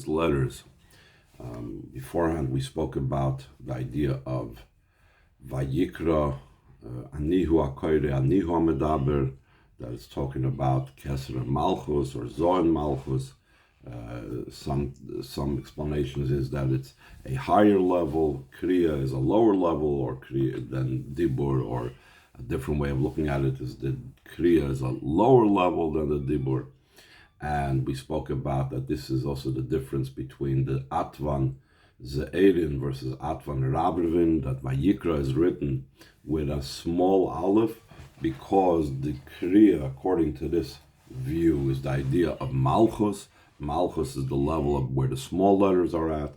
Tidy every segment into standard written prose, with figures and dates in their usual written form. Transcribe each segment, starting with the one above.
letters. Beforehand, we spoke about the idea of Vayikra, Anihu Akoyre, Anihu Amedaber, that is talking about Keser Malchus or Zoan Malchus. Some explanations is that it's a higher level, Kriya is a lower level, or Kriya than Dibur, or a different way of looking at it is that Kriya is a lower level than the Dibur. And we spoke about that this is also the difference between the Atvan Ze'erin versus Atvan Rabrivin, that Vayikra is written with a small aleph because the Kriya, according to this view, is the idea of Malchus. Malchus is the level of where the small letters are at,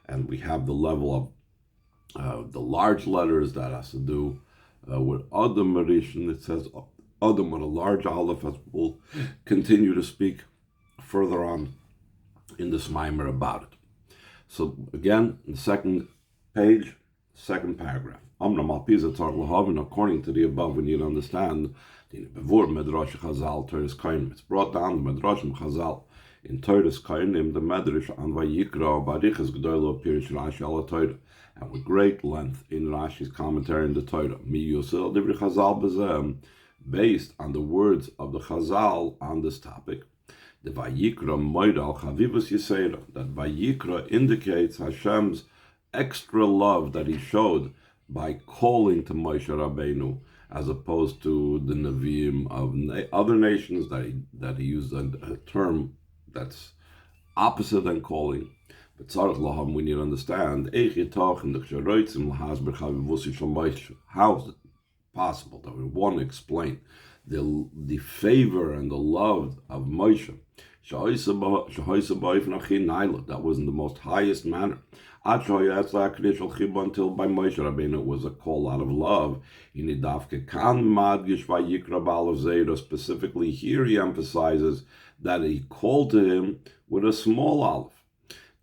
and we have the level of the large letters that has to do with Adam Marish, and it says Adam with a large aleph, as we'll continue to speak further on in this mimer about it. So again, in the second page, second paragraph. According to the above, we need to understand it's brought down the Medrash Chazal in Torah's Kainim, the Medrash on Vayikra, Barichas G'daylo Pirish Rashi ala Torah, and with great length in Rashi's commentary in the Torah. Mi Yosel Divri Chazal Bezem, based on the words of the Chazal on this topic. The Vayikra Moidal Chavivus Yisera, that Vayikra indicates Hashem's extra love that He showed by calling to Moshe Rabbeinu, as opposed to the Nevi'im of other nations that he used a term that's opposite than calling. But Tzarech Laham, we need to understand how is it possible that we want to explain the favor and the love of Moshe that was in the most highest manner, until by Moshe Rabbeinu it was a call out of love. Specifically here he emphasizes that he called to him with a small aleph.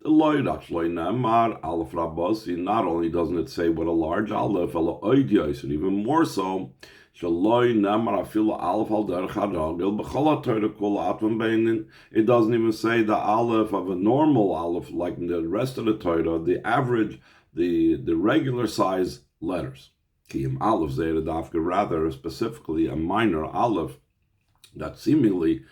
The aleph rabasi, not only doesn't it say with a large aleph, and even more so, it doesn't even say the aleph of a normal aleph like in the rest of the Torah, the average, the regular size letters. Rather specifically a minor aleph that seemingly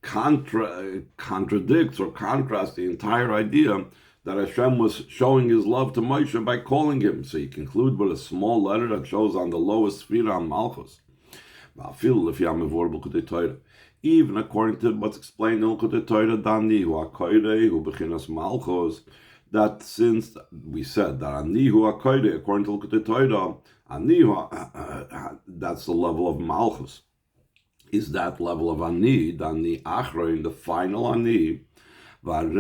contradicts or contrasts the entire idea that Hashem was showing His love to Moshe by calling him. So you conclude with a small letter that shows on the lowest sphere on Malchus. Even according to what's explained in the Torah, that since we said that Anihu HaKoyre, according to the Torah, Anihu, that's the level of Malchus, is that level of Ani, the Achrein, the final Ani. And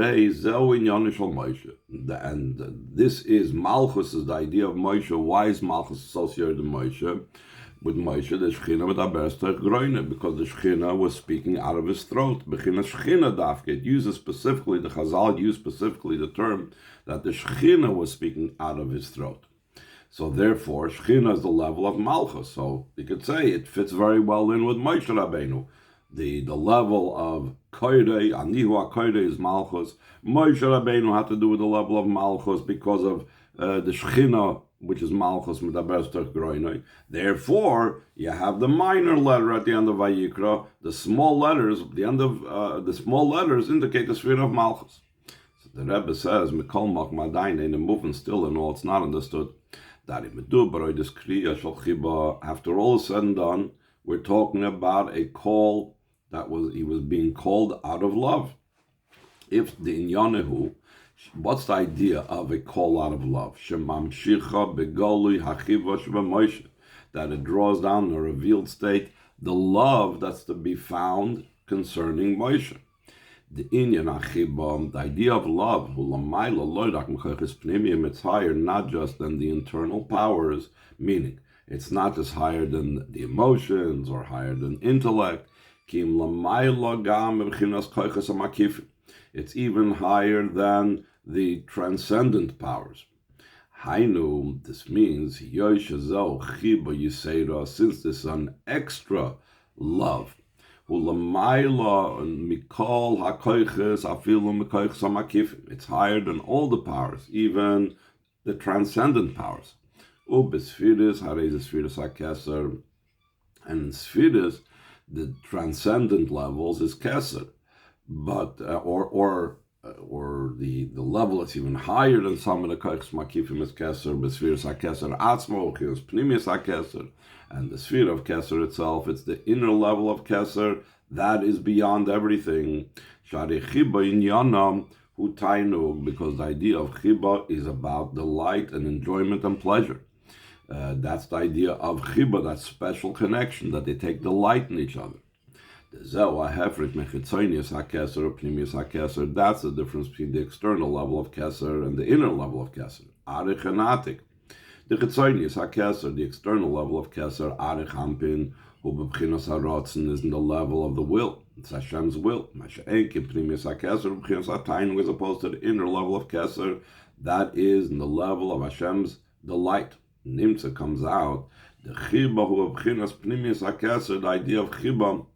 this is Malchus, is the idea of Moshe. Why is Malchus associated with Moshe? With Moshe, the Shechina with Aberster Groine, because the Shechina was speaking out of his throat. Bechina Shechina Dafke, it uses specifically, the Chazal used specifically the term that the Shechina was speaking out of his throat. So therefore, Shechina is the level of Malchus. So you could say it fits very well in with Moshe Rabbeinu. The level of Koyre, Anihu HaKoyre is Malchus. Moshe Rabbeinu had to do with the level of Malchus because of the Shechina, which is Malchus Medaberster Groinoi. Therefore, you have the minor letter at the end of Vayikra. The small letters, the end of the small letters indicate the sphere of Malchus. So the Rebbe says, Mikol Mak Madain, in the movement still and all, it's not understood. After all is said and done, we're talking about a call he was being called out of love. If the Inyanehu, what's the idea of a call out of love? That it draws down in a revealed state the love that's to be found concerning Moshe. The Inyan the idea of love, it's higher not just than the internal powers, meaning it's not just higher than the emotions or higher than intellect. It's even higher than the transcendent powers. Hainu, this means, since this is an extra love, Ulamaila mikol hakoiches afilu mikoiches hamakifim. It's higher than all the powers, even the transcendent powers. Ubesfiris harei sfiris hakeser, and in Sfiris, the transcendent levels is Keser, but or the level that's even higher than some of the Koichs Makifim is Keser, but Sfiris HaKeser Atzmo, Chios Pnimius HaKeser, and the sphere of Keser itself, it's the inner level of Keser that is beyond everything. Shari Chiba in Yanam Hu Tainug, because the idea of Chiba is about delight and enjoyment and pleasure. That's the idea of chiba, that special connection, that they take delight in each other. That's the difference between the external level of keser and the inner level of keser. Arich and atik. The chitzonius hakeser, the external level of keser, arich hampin, hu b'bchinos harotzen, is in the level of the will. It's Hashem's will. Masha'enkim pnimius hakeser, b'bchinos hatainu, as opposed to the inner level of keser, that is in the level of Hashem's delight. Nimtza comes out, the chiba hu b'chinas pnimius hakeser, the idea of chiba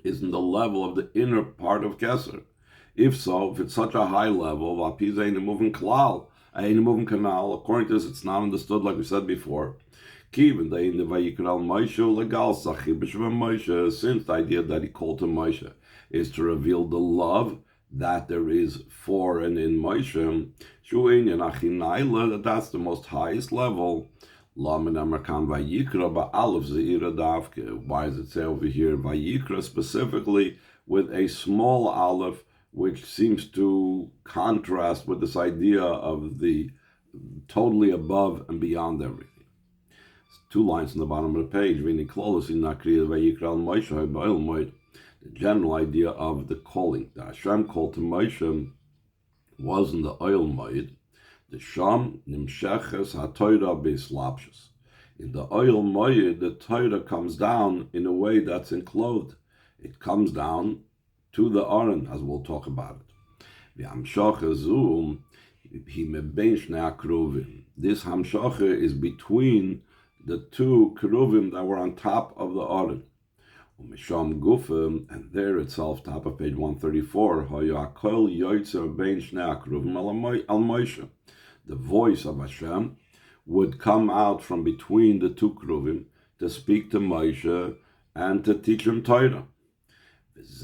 is in the level of the inner part of keser. If so, if it's such a high level, vapiz ain't moving klal, ain't moving canal, according to this, it's not understood like we said before. Even the vayikra Moshe legal sachibish Moshe, since the idea that he called to Moshe is to reveal the love that there is for and in Moshe, that's the most highest level. Why does it say over here Vayikra specifically with a small aleph, which seems to contrast with this idea of the totally above and beyond everything? It's 2 lines on the bottom of the page. The general idea of the calling that Hashem called to Moshe was in the oil moed. The sham nimsheches haTorah b'slapshus. In the oil moed, the Torah comes down in a way that's enclosed. It comes down to the Aron, as we'll talk about it. This hamshacha is between the 2 keruvim that were on top of the Aron. And there itself, top of page 134, the voice of Hashem would come out from between the 2 keruvim to speak to Moshe and to teach him Torah. This is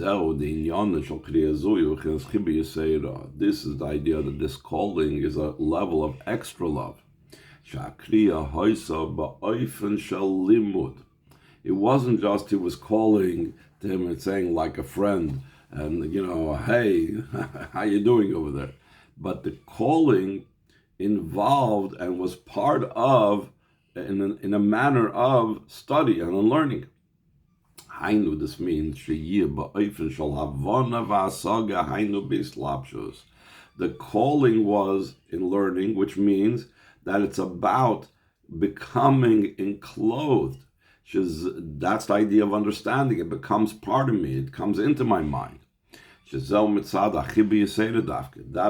the idea that this calling is a level of extra love. It wasn't just he was calling to him and saying like a friend, and hey, how you doing over there? But the calling involved and was part of, in a manner of study and learning. Hainu, this means the calling was in learning, which means that it's about becoming enclosed. That's the idea of understanding. It becomes part of me. It comes into my mind. That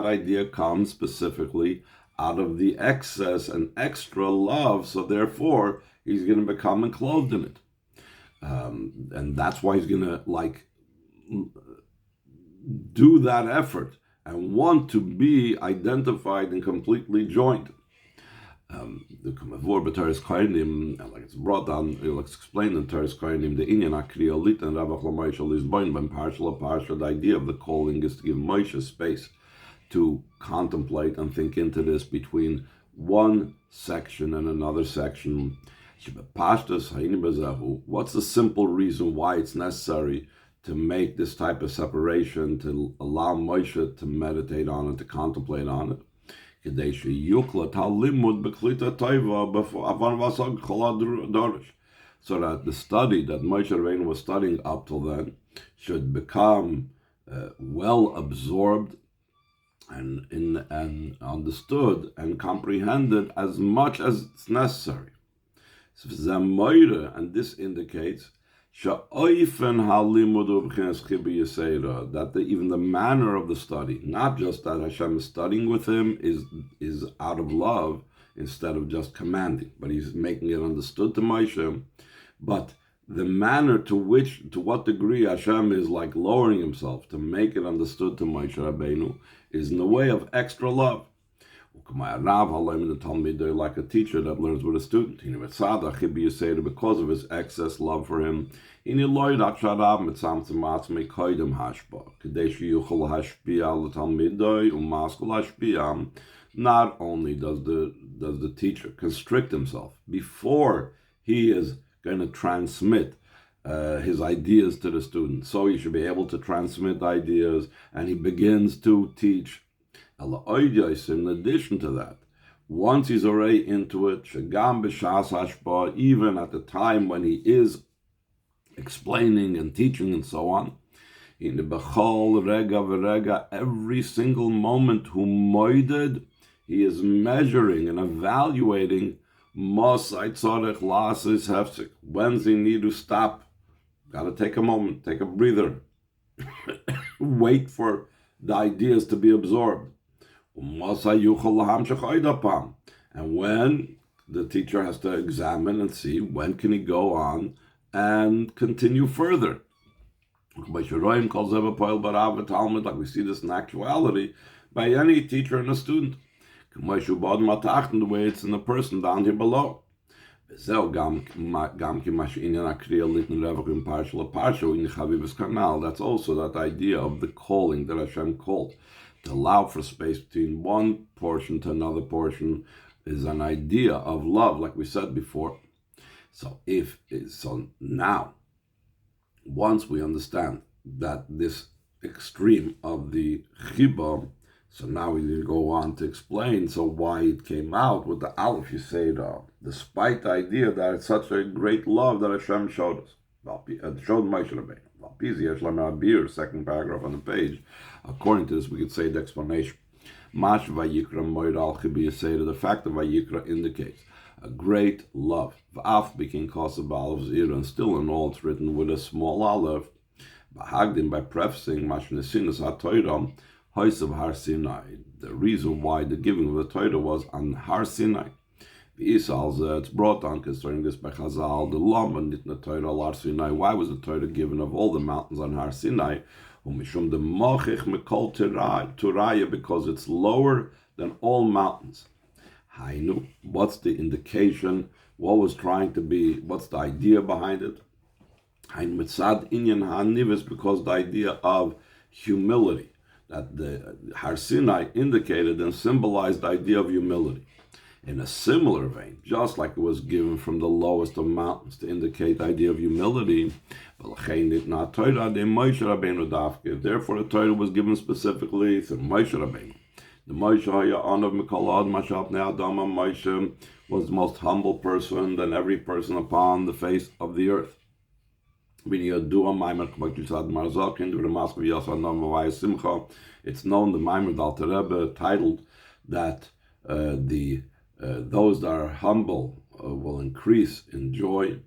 idea comes specifically out of the excess and extra love, so therefore he's going to become enclosed in it. And that's why he's going to do that effort and want to be identified and completely joined. The Kamavur b'Teres Kohanim, like it's brought down, it's explained in Teres Kohanim, the Inyan HaKriya Lit and Rabach LaMoshe Lizboin ben Parsha LaParsha. The idea of the calling is to give Moshe space to contemplate and think into this between one section and another section. What's the simple reason why it's necessary to make this type of separation, to allow Moshe to meditate on it, to contemplate on it? So that the study that Moshe Rabbeinu was studying up till then should become well absorbed and understood and comprehended as much as it's necessary. And this indicates that even the manner of the study, not just that Hashem is studying with him, is out of love instead of just commanding, but he's making it understood to Moshe. But the manner to what degree Hashem is like lowering himself to make it understood to Moshe Rabbeinu is in the way of extra love. Like a teacher that learns with a student. Because of his excess love for him, not only does the teacher constrict himself before he is going to transmit his ideas to the student, so he should be able to transmit ideas, and he begins to teach. In addition to that, once he's already into it, even at the time when he is explaining and teaching and so on, in the bechol rega v'rega, every single moment he is measuring and evaluating when's he need to stop. Got to take a moment, take a breather, wait for the ideas to be absorbed. And when the teacher has to examine and see when can he go on and continue further. Like we see this in actuality by any teacher and a student. The way it's in the person down here below. That's also that idea of the calling that Hashem called. To allow for space between one portion to another portion is an idea of love, like we said before. So now, once we understand that this extreme of the chibah, so now we need to go on to explain why it came out with the Aleph. You say despite the idea that it's such a great love that Hashem showed us, showed Moshe Rabbeinu. Second paragraph on the page. According to this, we could say the explanation. The fact of Vayikra indicates a great love. And still in all, it's written with a small aleph. By prefacing Har Sinai. The reason why the giving of the Torah was on Har Sinai. It's brought on concerning this by Chazal, the Lam and the Torah al Har Sinai. Why was the Torah given of all the mountains on Har Sinai? Because it's lower than all mountains. Hainu, what's the indication? What was trying to be? What's the idea behind it? Hainu mitzad inyan hanivis, because the idea of humility that the Har Sinai indicated and symbolized the idea of humility. In a similar vein, just like it was given from the lowest of mountains to indicate the idea of humility, therefore the Torah was given specifically through Moshe Rabbeinu. The Moshe was the most humble person than every person upon the face of the earth. It's known the Maimer of Alter Rebbe titled that those that are humble will increase in joy.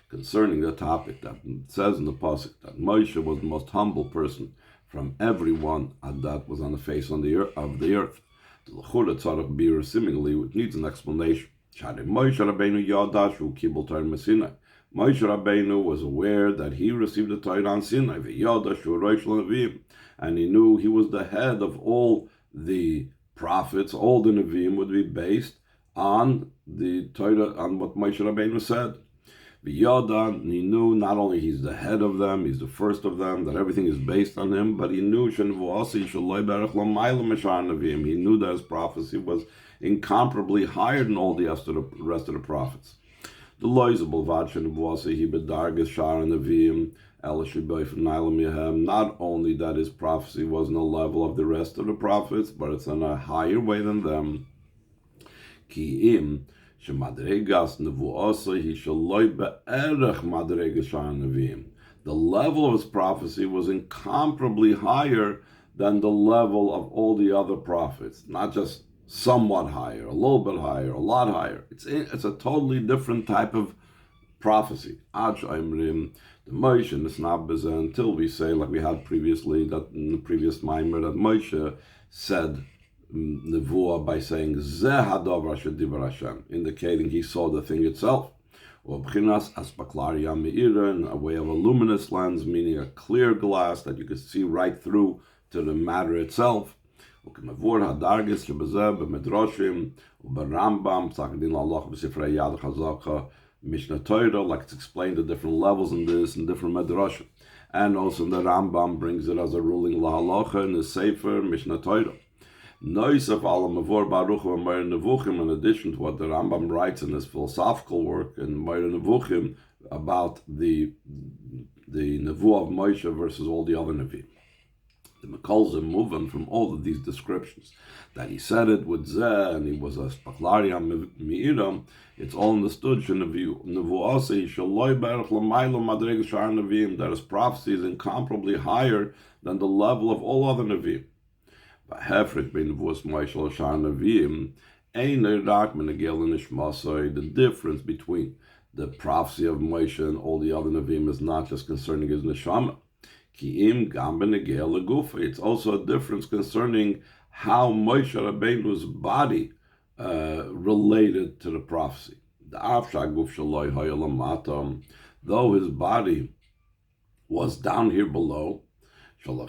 Concerning the topic that says in the pasuk that Moshe was the most humble person from everyone that was on the face of the earth. Seemingly, it needs an explanation. Moshe Rabbeinu was aware that he received the Torah on Sinai, and he knew he was the head of all the prophets. All the Nevi'im would be based on the Torah, on what Moshe Rabbeinu said. He knew not only he's the head of them, he's the first of them, that everything is based on him, but he knew he knew that his prophecy was incomparably higher than all the rest of the prophets. The not only that his prophecy was on the level of the rest of the prophets, but it's in a higher way than them. The level of his prophecy was incomparably higher than the level of all the other prophets. Not just somewhat higher, a little bit higher, a lot higher. It's a totally different type of prophecy. The Moshe and the Snabbas, until we say, like we had previously, that in the previous Maimer, that Moshe said nevuah by saying Zeh hadavar shedibar Hashem, indicating he saw the thing itself. Or b'chinas aspaklaria meira, in a way of a luminous lens, meaning a clear glass that you could see right through to the matter itself. וכמבואר הדרגס שבזה במדרשים וברמב"ם, פסק דין להלכה בספרי יד חזקה, Mishnah Torah, like it's explained the different levels in this and different medrashim. And also the Rambam brings it as a ruling lahalacha in the Sefer Mishnah Torah. Noisef ala mavor baruch v'meir nevuchim, in addition to what the Rambam writes in his philosophical work in Meir Nevuchim about the nevuah of Moshe versus all the other nevi'im. The Mekol's moving from all of these descriptions, that he said it with Zeh, and he was a Spaklaria Me'iram, it's all understood, that his prophecy is incomparably higher than the level of all other Nevi'im. The difference between the prophecy of Moshe and all the other Nevi'im is not just concerning his neshama. It's also a difference concerning how Moshe Rabbeinu's body related to the prophecy. Though his body was down here below, that's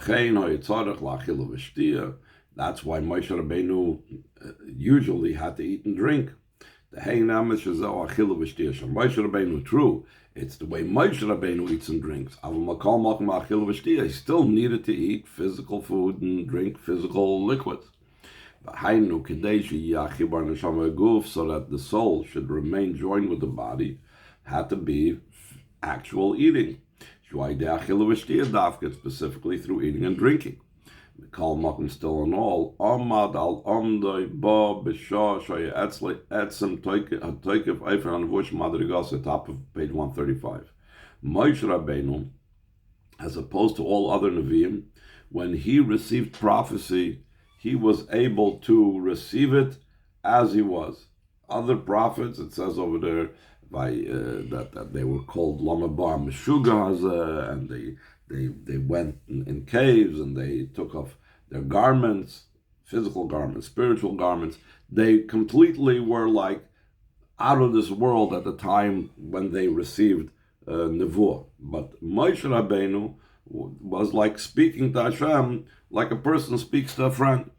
why Moshe Rabbeinu usually had to eat and drink. Moshe Rabbeinu, true, it's the way Moshe Rabbeinu eats and drinks. He still needed to eat physical food and drink physical liquids. So that the soul should remain joined with the body, had to be actual eating. Specifically through eating and drinking. Kal Makom, still in all, Amad al Amdoi Ba Bishah Shaya Etzem Toikev Eifer on Vush Madrigas at top of page 135. Moshe Rabbeinu, as opposed to all other Nevi'im, when he received prophecy, he was able to receive it as he was. Other prophets, it says over there, that they were called Lamabar Meshuga, and they went in caves and they took off their garments, physical garments, spiritual garments. They completely were like out of this world at the time when they received nevuah. But Moshe Rabbeinu was like speaking to Hashem like a person speaks to a friend,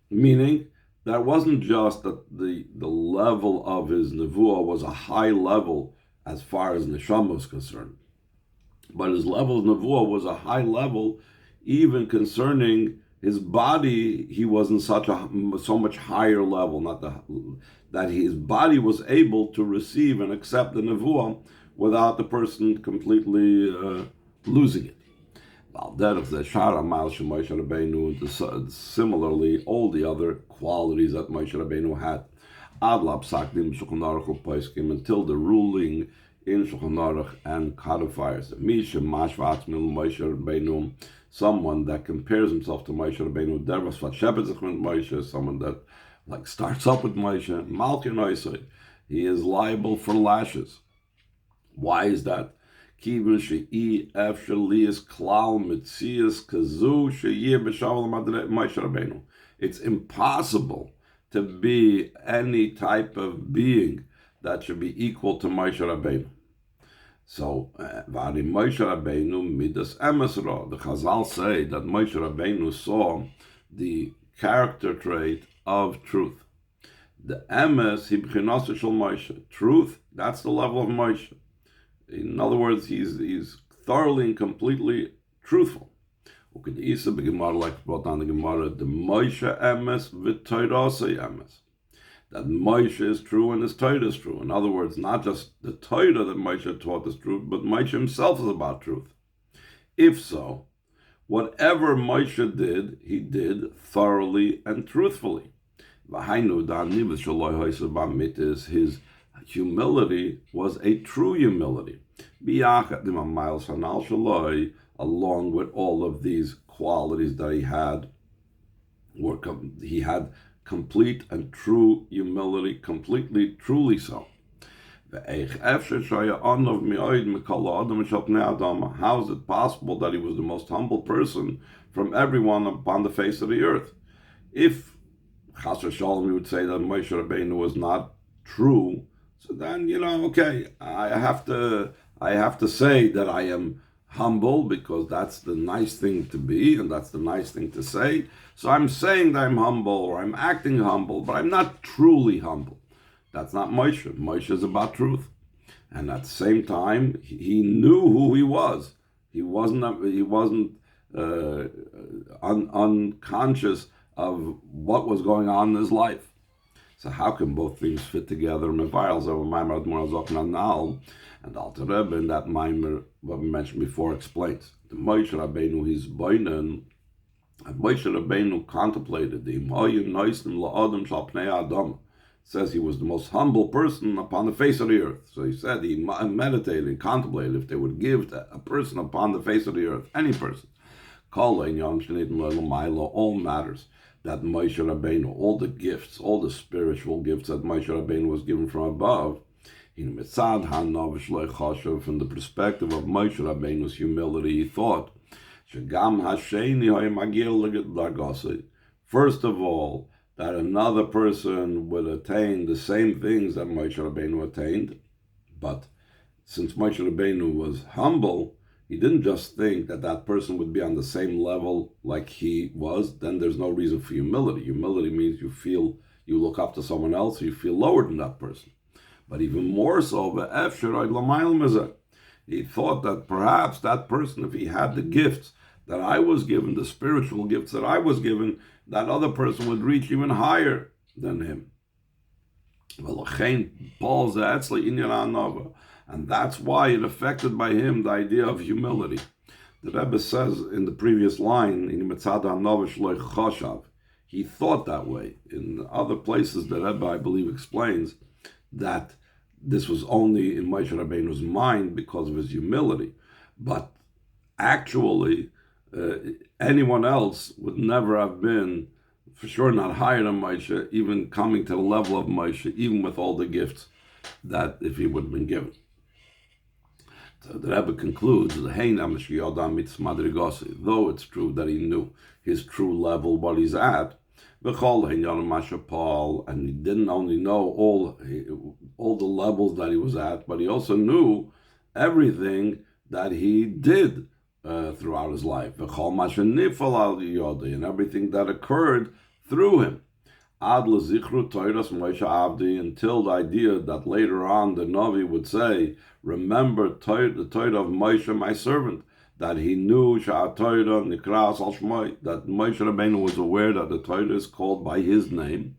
meaning that wasn't just that the level of his nevuah was a high level as far as neshama was concerned, but his level of nevuah was a high level even concerning his body. He was in so much higher level, that his body was able to receive and accept the nevuah without the person completely losing it. Similarly, all the other qualities that Moshe Rabbeinu had, until the ruling in Shulchan Aruch and codifiers. Someone that compares himself to Moshe Rabbeinu, someone that like starts up with Moshe, he is liable for lashes. Why is that? It's impossible to be any type of being that should be equal to Moshe Rabbeinu. So, Moshe Rabbeinu midas emes ra. The Chazal say that Moshe Rabbeinu saw the character trait of truth. The emes hibchinas shel Moshe. Truth, that's the level of Moshe. In other words, he's thoroughly and completely truthful. Like brought down the Gemara, the Moshe emes v'toirasei emes. That Moshe is true and his Torah is true. In other words, not just the Torah that Moshe taught is true, but Moshe himself is about truth. If so, whatever Moshe did, he did thoroughly and truthfully. His humility was a true humility, along with all of these qualities that he had. He had complete and true humility, completely, truly so. How is it possible that he was the most humble person from everyone upon the face of the earth? If Chas v'shalom, you would say that Moshe Rabbeinu was not true, so then, okay, I have to say that I am humble, because that's the nice thing to be, and that's the nice thing to say. So I'm saying that I'm humble, or I'm acting humble, but I'm not truly humble. That's not Moshe. Moshe is about truth. And at the same time, he knew who he was. He wasn't unconscious of what was going on in his life. So how can both things fit together? And the Alter Rebbe in that Maimer, what we mentioned before, explains. The Moshe Rabbeinu, his boinen, and Moshe Rabbeinu contemplated the Imoyim Noisim La'adam Shal Pnei Adam. Says he was the most humble person upon the face of the earth. So he said he meditated, contemplated if they would give to a person upon the face of the earth, any person, all matters that Moshe Rabbeinu, all the gifts, all the spiritual gifts that Moshe Rabbeinu was given from above, from the perspective of Moshe Rabbeinu's humility, he thought, first of all, that another person would attain the same things that Moshe Rabbeinu attained. But since Moshe Rabbeinu was humble, he didn't just think that that person would be on the same level like he was. Then there's no reason for humility. Humility means you look up to someone else, you feel lower than that person. But even more so, he thought that perhaps that person, if he had the gifts that I was given, the spiritual gifts that I was given, that other person would reach even higher than him. And that's why it affected by him the idea of humility. The Rebbe says in the previous line, he thought that way. In other places, the Rebbe, I believe, explains that this was only in Moshe Rabbeinu's mind because of his humility. But actually, anyone else would never have been, for sure not higher than Moshe, even coming to the level of Moshe, even with all the gifts that if he would have been given. So the Rebbe concludes, though it's true that he knew his true level, what he's at, and he didn't only know all the levels that he was at, but he also knew everything that he did throughout his life, and everything that occurred through him. Until the idea that later on the Navi would say, remember the Torah of Moshe, my servant, that he knew that Moshe Rabbeinu was aware that the Torah is called by his name,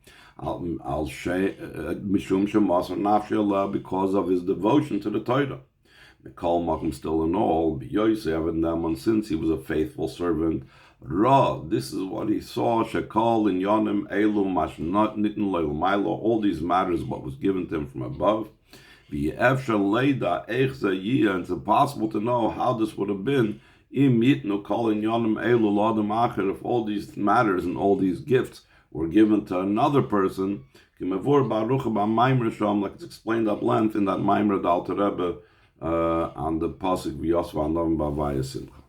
because of his devotion to the Torah. Still in all, since he was a faithful servant, this is what he saw, Shekal in Yonim Elu Mashnot Nitin Leilmailo, all these matters, what was given to him from above. It's impossible to know how this would have been if all these matters and all these gifts were given to another person, like it's explained at length in that Maimer Alter Rebbe on the pasuk V'Yosva Anavim B'Avaya Simcha.